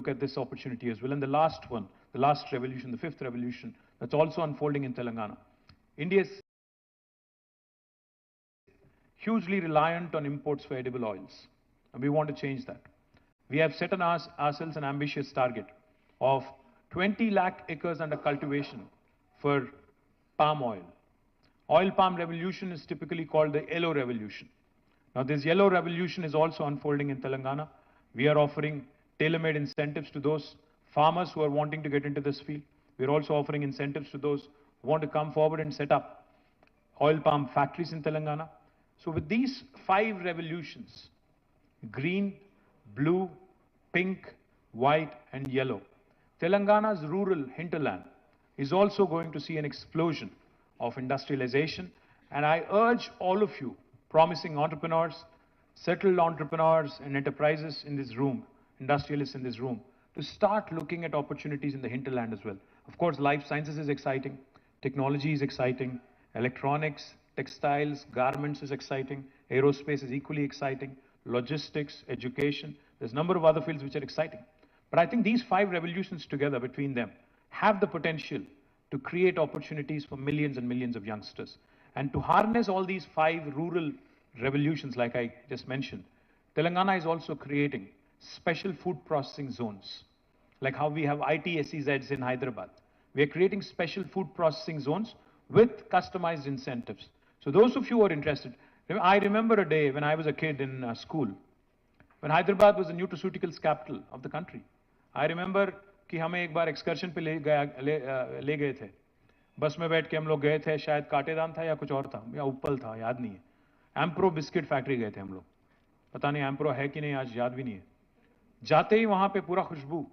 look at this opportunity as well. And the last one, the last revolution, the fifth revolution, that's also unfolding in Telangana. India is hugely reliant on imports for edible oils, and we want to change that. We have set on ourselves an ambitious target of 20 lakh acres under cultivation for palm oil. Oil palm revolution is typically called the yellow revolution. Now this yellow revolution is also unfolding in Telangana. We are offering tailor-made incentives to those farmers who are wanting to get into this field. We are also offering incentives to those who want to come forward and set up oil palm factories in Telangana. So with these 5 revolutions, green, blue, pink, white and yellow, Telangana's rural hinterland is also going to see an explosion of industrialization. And I urge all of you, promising entrepreneurs, settled entrepreneurs and enterprises in this room, industrialists in this room, to start looking at opportunities in the hinterland as well. Of course, life sciences is exciting, technology is exciting, electronics, textiles, garments is exciting, aerospace is equally exciting, logistics, education, there's a number of other fields which are exciting. But I think these 5 revolutions together between them have the potential to create opportunities for millions and millions of youngsters. And to harness all these 5 rural revolutions, like I just mentioned, Telangana is also creating special food processing zones, like how we have ITCZs in Hyderabad. We are creating special food processing zones with customized incentives. So those of you who are interested, I remember a day when I was a kid in school, when Hyderabad was the nutraceuticals capital of the country. I remember कि हमें एक बार excursion पे ले गए थे, बस में बैठ के हम लोग गए थे, शायद काटेदान था या कुछ और था या उपल था, याद नहीं है। एम्प्रो बिस्किट फैक्ट्री गए थे हम लोग, पता नहीं एम्प्रो है कि नहीं, आज याद भी नहीं है। जाते ही वहां पे पूरा खुशबू,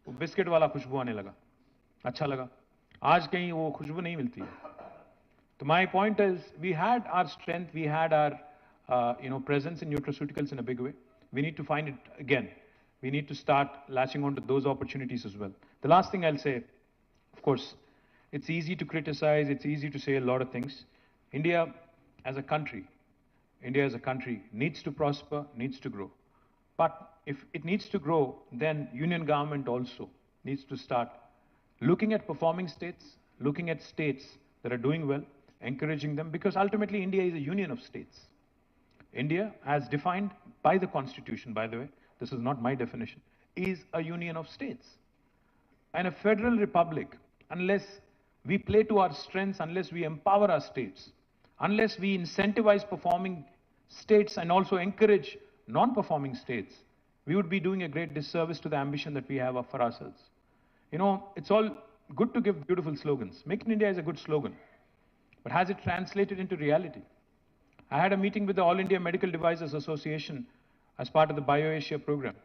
बिस्किट वाला खुशबू आने लगा, अच्छा लगा। आज कहीं वो खुशबू नहीं मिलती है। तो my point is, we had our strength, we had our presence in nutraceuticals in a big way. We need to find it again. We need to start latching on to those opportunities as well. The last thing I'll say, of course, it's easy to criticize, it's easy to say a lot of things. India as a country needs to prosper, needs to grow. But if it needs to grow, then union government also needs to start looking at performing states, looking at states that are doing well, encouraging them, because ultimately India is a union of states. India, as defined by the Constitution, by the way, this is not my definition, is a union of states. And a federal republic, unless we play to our strengths, unless we empower our states, unless we incentivize performing states and also encourage non-performing states, we would be doing a great disservice to the ambition that we have for ourselves. You know, it's all good to give beautiful slogans. Make in India is a good slogan, but has it translated into reality? I had a meeting with the All India Medical Devices Association as part of the BioAsia program.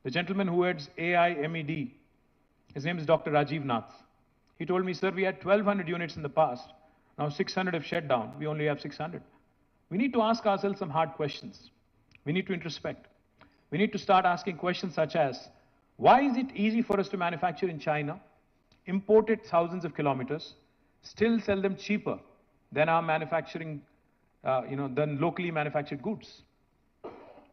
The gentleman who heads AIMED, his name is Dr. Rajiv Nath. He told me, sir, we had 1,200 units in the past. Now 600 have shut down. We only have 600. We need to ask ourselves some hard questions. We need to introspect. We need to start asking questions such as, why is it easy for us to manufacture in China, import it thousands of kilometers, still sell them cheaper than our manufacturing, than locally manufactured goods?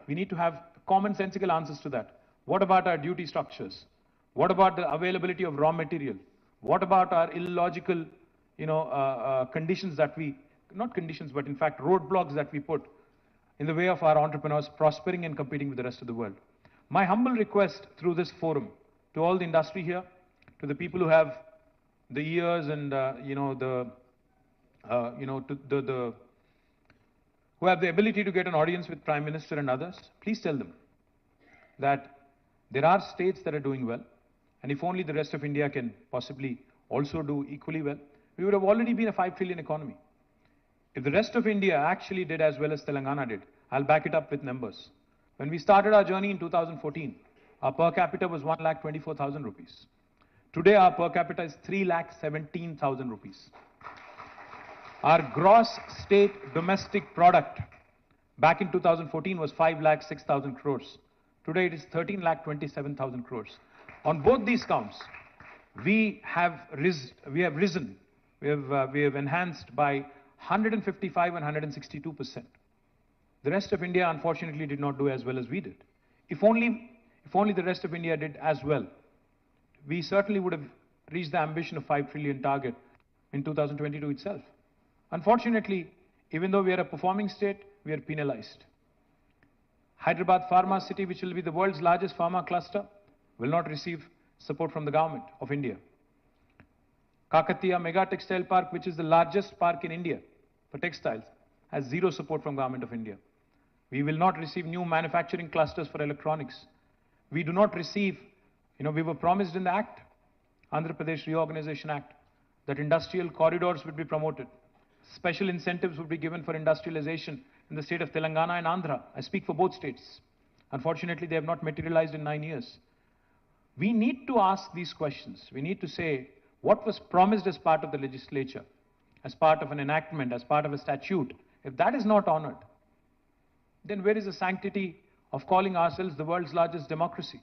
We need to have commonsensical answers to that. What about our duty structures? What about the availability of raw material? What about our illogical, conditions that we, not conditions, but in fact roadblocks that we put in the way of our entrepreneurs prospering and competing with the rest of the world? My humble request through this forum to all the industry here, to the people who have the ears and who have the ability to get an audience with Prime Minister and others, please tell them that there are states that are doing well, and if only the rest of India can possibly also do equally well, we would have already been a 5 trillion economy. If the rest of India actually did as well as Telangana did, I'll back it up with numbers. When we started our journey in 2014, our per capita was 1,24,000 rupees. Today, our per capita is 3,17,000 rupees. Our gross state domestic product back in 2014 was 5,06,000 crores. Today, it is 13,27,000 crores. On both these counts, we have risen. We have enhanced by 155 and 162%. The rest of India, unfortunately, did not do as well as we did. If only If only the rest of India did as well, we certainly would have reached the ambition of 5 trillion target in 2022 itself. Unfortunately, even though we are a performing state, we are penalized. Hyderabad Pharma City, which will be the world's largest pharma cluster, will not receive support from the government of India. Kakatiya Mega Textile Park, which is the largest park in India for textiles, has zero support from government of India. We will not receive new manufacturing clusters for electronics. We do not receive, we were promised in the Act, Andhra Pradesh Reorganization Act, that industrial corridors would be promoted. Special incentives would be given for industrialization in the state of Telangana and Andhra. I speak for both states. Unfortunately, they have not materialized in 9 years. We need to ask these questions. We need to say, what was promised as part of the legislature, as part of an enactment, as part of a statute? If that is not honored, then where is the sanctity of calling ourselves the world's largest democracy?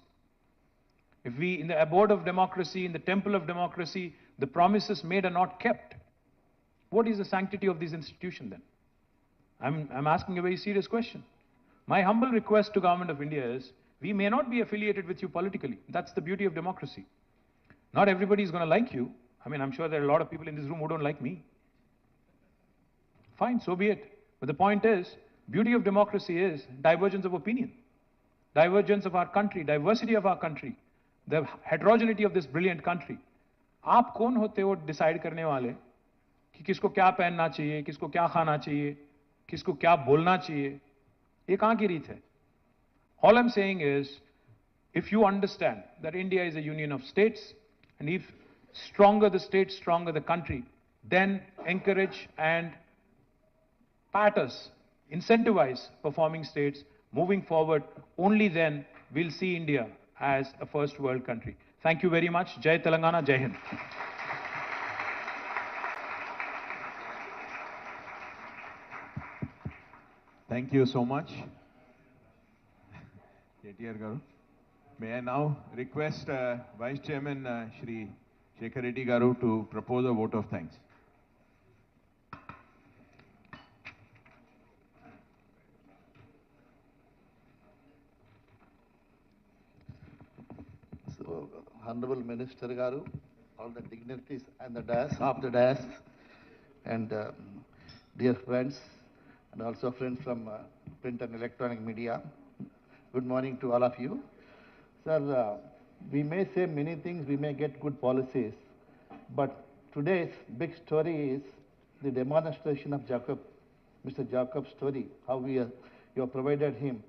If we, in the abode of democracy, in the temple of democracy, the promises made are not kept, what is the sanctity of this institution then? I'm asking a very serious question. My humble request to Government of India is, we may not be affiliated with you politically. That's the beauty of democracy. Not everybody is going to like you. I'm sure there are a lot of people in this room who don't like me. Fine, so be it. But the point is, beauty of democracy is divergence of opinion, divergence of our country, diversity of our country, the heterogeneity of this brilliant country. आप कौन होते हो decide करने वाले कि किसको क्या पहनना चाहिए, किसको क्या खाना चाहिए, किसको क्या बोलना चाहिए? ये कहाँ की रीत है? All I'm saying is, if you understand that India is a union of states, and if stronger the state, stronger the country, then encourage and pat us, incentivize performing states moving forward. Only then we'll see India as a first world country. Thank you very much. Jai Telangana, Jai Hind. Thank you so much, KTR Garu. May I now request Vice Chairman Shri Shekhar Reddy Garu to propose a vote of thanks. So, Honorable Minister Garu, all the dignitaries and the dais, half the dais, and dear friends, and also friends from print and electronic media, good morning to all of you. Sir, we may say many things, we may get good policies, but today's big story is the demonstration of Mr. Jacob's story, how you have provided him,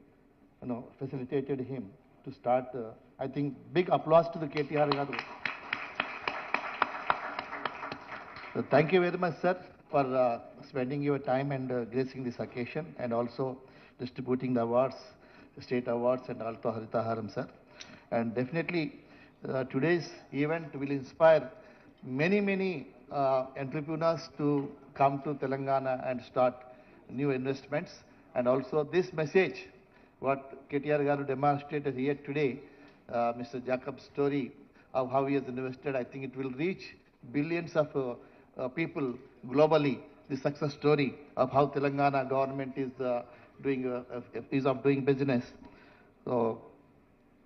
facilitated him to start. I think big applause to the KTR Garu. So thank you very much, sir, for spending your time and gracing this occasion, and also distributing the awards, state awards, and also Haritaharam, sir. And definitely today's event will inspire many entrepreneurs to come to Telangana and start new investments. And also this message, what KTR Garu demonstrated here today, Mr. Jacob's story of how he has invested, I think it will reach billions of people globally. The success story of how Telangana government is doing business. So,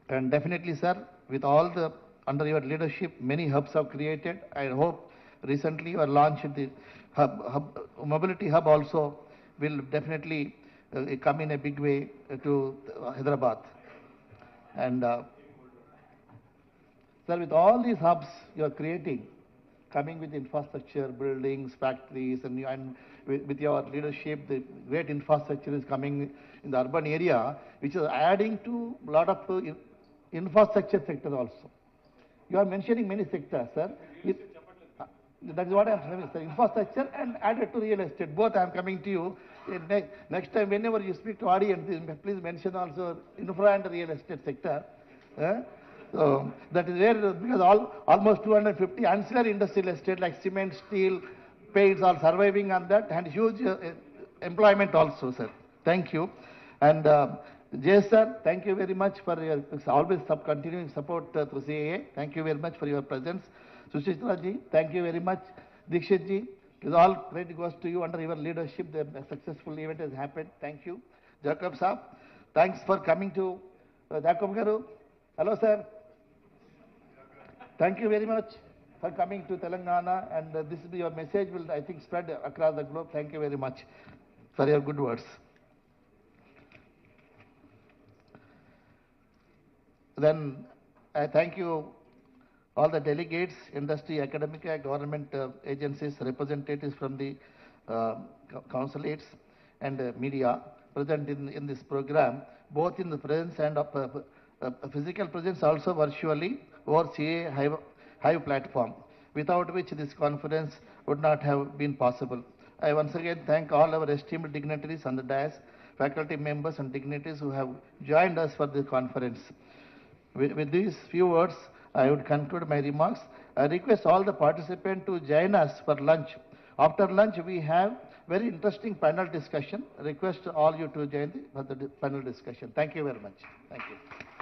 and definitely, sir, with all the under your leadership, many hubs have created. I hope recently you have launched the mobility hub also will definitely come in a big way to Hyderabad. And sir, with all these hubs you are creating, coming with infrastructure, buildings, factories, and with your leadership, the great infrastructure is coming in the urban area, which is adding to a lot of infrastructure sector also. You are mentioning many sectors, sir. That is what I am saying, sir. Infrastructure and added to real estate. Both I am coming to you. Next time, whenever you speak to audience, please mention also infra and real estate sector. So that is where, because almost 250 ancillary industrial estate like cement, steel, paints are surviving on that, and huge employment also, sir. Thank you. And Jay sir, thank you very much for your always continuing support through CII. Thank you very much for your presence. Sushitra ji, thank you very much. Dikshit ji, it is all credit goes to you. Under your leadership, the successful event has happened. Thank you. Jacob Saab, thanks for coming to Jacob Garu. Hello, sir. Thank you very much for coming to Telangana, and your message will, I think, spread across the globe. Thank you very much for your good words. Then I thank you all the delegates, industry, academic, government agencies, representatives from the consulates and media present in this program, both in the presence and physical presence, also virtually over CII Hive platform, without which this conference would not have been possible. I once again thank all our esteemed dignitaries on the dais, faculty members and dignitaries who have joined us for this conference. With these few words, I would conclude my remarks. I request all the participants to join us for lunch. After lunch, we have very interesting panel discussion. I request all you to join for the panel discussion. Thank you very much. Thank you.